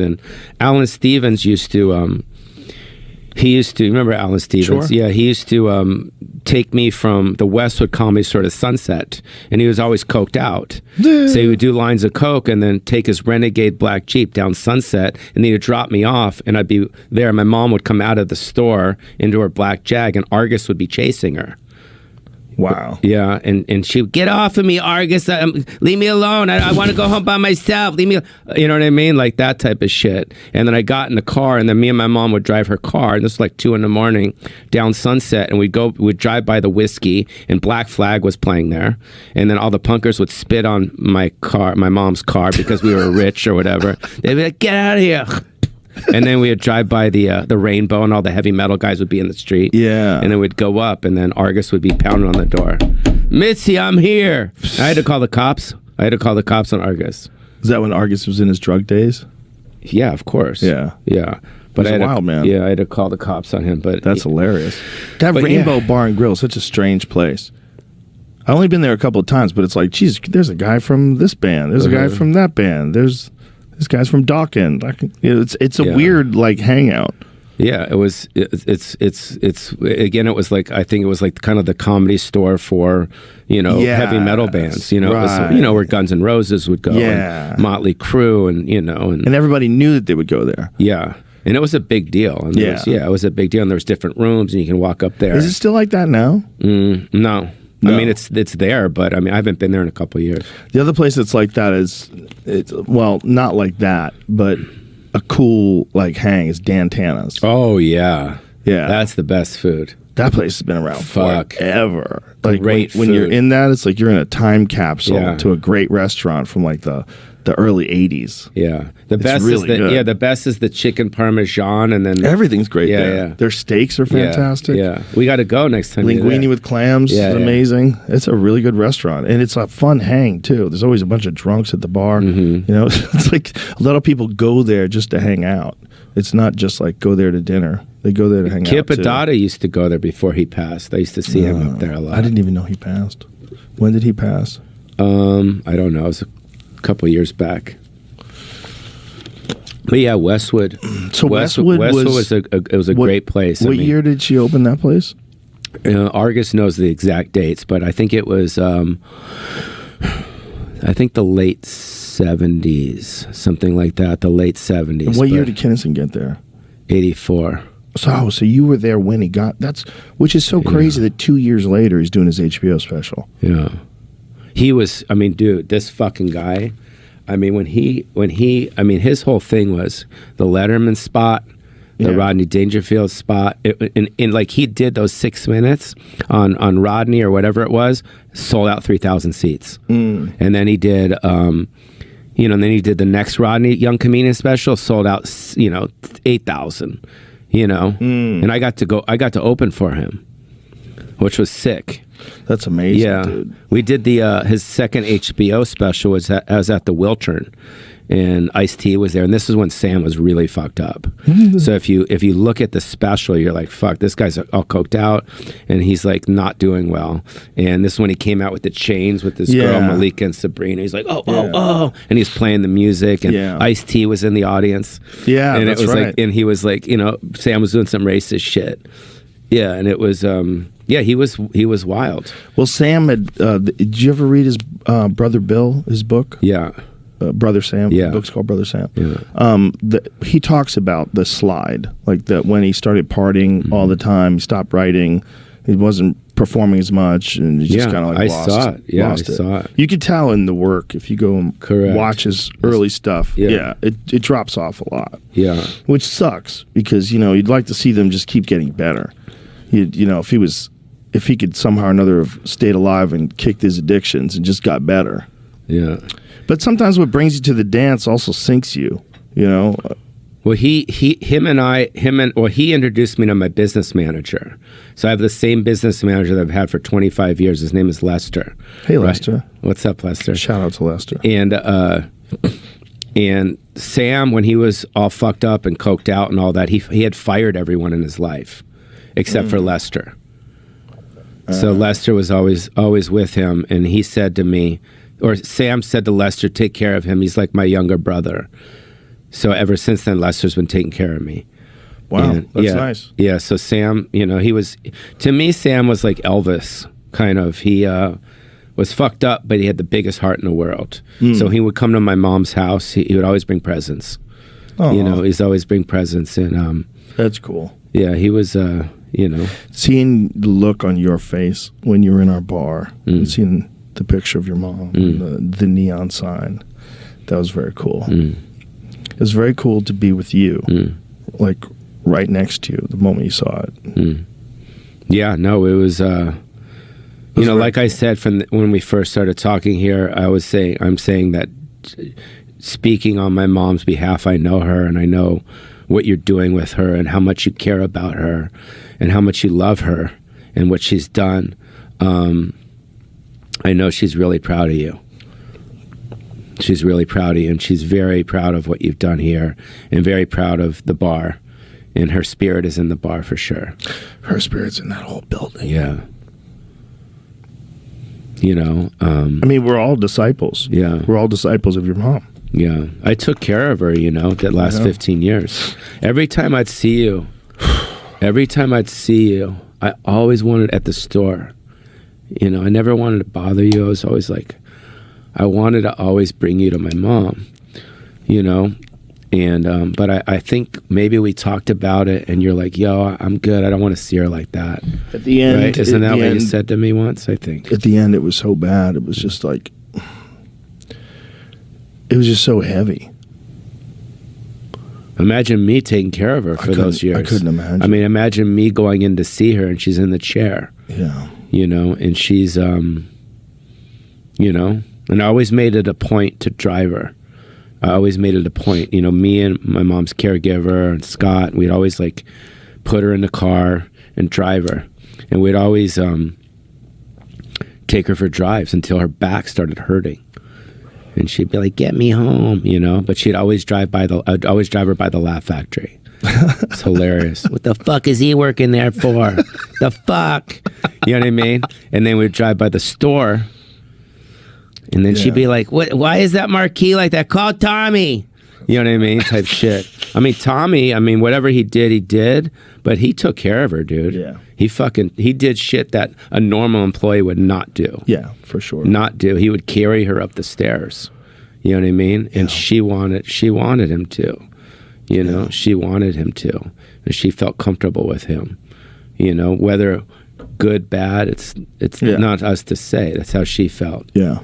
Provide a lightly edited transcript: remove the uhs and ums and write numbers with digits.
And Alan Stevens used to, remember Alan Stevens? Sure. Yeah, he used to take me from the Westwood Comedy Store to Sunset, and he was always coked out. So he would do lines of coke and then take his Renegade black Jeep down Sunset, and then he'd drop me off, and I'd be there. My mom would come out of the store into her black Jag, and Argus would be chasing her. Wow. Yeah, and she would, get off of me, Argus. Leave me alone. I want to go home by myself. Leave me. You know what I mean? Like that type of shit. And then I got in the car, and then me and my mom would drive her car. And this was like 2 a.m. down Sunset, and we'd drive by the Whiskey, and Black Flag was playing there. And then all the punkers would spit on my mom's car, because we were rich or whatever. They'd be like, get out of here. And then we would drive by the Rainbow, and all the heavy metal guys would be in the street. Yeah. And then we'd go up, and then Argus would be pounding on the door. Mitzi, I'm here. I had to call the cops. On Argus. Is that when Argus was in his drug days? Yeah, of course. Yeah. Yeah. But He's a wild man. Yeah, I had to call the cops on him. But that's hilarious. That Rainbow Bar and Grill is such a strange place. I've only been there a couple of times, but it's like, geez, there's a guy from this band. There's a guy from that band. This guy's from Dawkins. It's a weird like hangout. Yeah, it was. It's again. It was like, I think it was like kind of the Comedy Store for heavy metal bands. It was, where Guns N' Roses would go. Yeah. And Motley Crue and everybody knew that they would go there. Yeah. And it was a big deal. And it was a big deal. And there was different rooms, and you can walk up there. Is it still like that now? No. I mean, it's there, but I mean, I haven't been there in a couple of years. The other place that's like that it's not like that, but a cool like hang is Dan Tana's. Oh yeah, yeah, that's the best food. That place has been around forever. Like great when you're in that, it's like you're in a time capsule to a great restaurant from like the early 80s. Yeah. The best really is good. the best is the chicken parmesan, and then everything's great there. Yeah. Their steaks are fantastic. Yeah. We got to go next time. Linguine with clams is amazing. It's a really good restaurant, and it's a fun hang too. There's always a bunch of drunks at the bar. It's like a lot of people go there just to hang out. It's not just like go there to dinner. They go there to hang out. Kip Adada used to go there before he passed. I used to see him up there a lot. I didn't even know he passed. When did he pass? I don't know. It was a couple years back. But yeah, Westwood. So Westwood was a great place. What year did she open that place? Argus knows the exact dates, but I think it was the late 70s, something like that. The late 70s. And what year did Kinnison get there? 84. So you were there when he got which is so crazy that 2 years later he's doing his HBO special. Yeah. He was, I mean, dude, this fucking guy, I mean, when he, his whole thing was the Letterman spot, the Rodney Dangerfield spot, and like he did those 6 minutes on Rodney or whatever it was, sold out 3,000 seats. And then he did, and then he did the next Rodney Young Comedian special, sold out, 8,000, and I got to open for him, which was sick. That's amazing, dude. We did his second HBO special was at the Wiltern, and Ice-T was there, and this is when Sam was really fucked up. So if you look at the special, you're like, fuck, this guy's all coked out, and he's like not doing well. And this is when he came out with the chains with this girl Malika and Sabrina. He's like, oh, and he's playing the music, and Ice-T was in the audience. Yeah, and that's it was right. like, and he was like, Sam was doing some racist shit. Yeah, and it was he was wild. Well, Sam had did you ever read his brother Bill, his book? Yeah. Brother Sam. Yeah. The book's called Brother Sam. Yeah. He talks about the slide, like that when he started partying all the time, he stopped writing, he wasn't performing as much, and he just kind of like lost it. I saw it. Yeah, I saw it. You could tell in the work if you go and watch his early stuff. Yeah, it drops off a lot. Yeah, which sucks because you'd like to see them just keep getting better. If he could somehow or another have stayed alive and kicked his addictions and just got better. Yeah. But sometimes what brings you to the dance also sinks you, Well, he introduced me to my business manager. So I have the same business manager that I've had for 25 years. His name is Lester. Hey, Lester. Right? What's up, Lester? Shout out to Lester. And Sam, when he was all fucked up and coked out and all that, he had fired everyone in his life except for Lester. So Lester was always with him, and he said to me, or Sam said to Lester, take care of him. He's like my younger brother. So ever since then, Lester's been taking care of me. Wow, And, that's yeah, nice. Yeah, so Sam, you know, to me, Sam was like Elvis, kind of. He was fucked up, but he had the biggest heart in the world. So he would come to my mom's house. He would always bring presents. Oh, You know, he's always bring presents. And that's cool. yeah, he was, you know. Seeing the look on your face when you were in our bar, and seeing the picture of your mom, and the neon sign, that was very cool. It was very cool to be with you, like right next to you the moment you saw it. Yeah, no, it was, you know, like I said, when we first started talking here, I'm saying that speaking on my mom's behalf, I know her and I know what you're doing with her and how much you care about her and how much you love her and what she's done. I know she's really proud of you. She's really proud of you, and she's very proud of what you've done here and very proud of the bar. And her spirit is in the bar for sure. Her spirit's in that whole building. Yeah. You know, I mean, we're all disciples. Yeah. We're all disciples of your mom. Yeah. I took care of her, you know, that last 15 years. Every time I'd see you, I always wanted at the store. You know, I never wanted to bother you. I was always like, I wanted to always bring you to my mom, you know. And but I think maybe we talked about it and you're like, yo, I'm good. I don't want to see her like that. At the end, right? Isn't that what you said to me once, I think? At the end, it was so bad. It was just like, it was just so heavy. Imagine me taking care of her for those years. I couldn't imagine. I mean, imagine me going in to see her and she's in the chair. Yeah. You know, and she's, you know, and I always made it a point to drive her. I always made it a point, you know, me and my mom's caregiver and Scott, we'd always like put her in the car and drive her. And we'd always take her for drives until her back started hurting. And she'd be like, get me home, you know, but I'd always drive her by the Laugh Factory. It's hilarious. What the fuck is he working there for? The fuck? You know what I mean? And then we'd drive by the store. And then she'd be like, "What? Why is that marquee like that? Call Tommy." You know what I mean? Type shit. I mean, Tommy, whatever he did, but he took care of her, dude. Yeah. He did shit that a normal employee would not do. Yeah, for sure. Not do. He would carry her up the stairs. You know what I mean? And she wanted him to. You know, she wanted him to. And she felt comfortable with him. You know, whether good, bad, it's not us to say. That's how she felt. Yeah.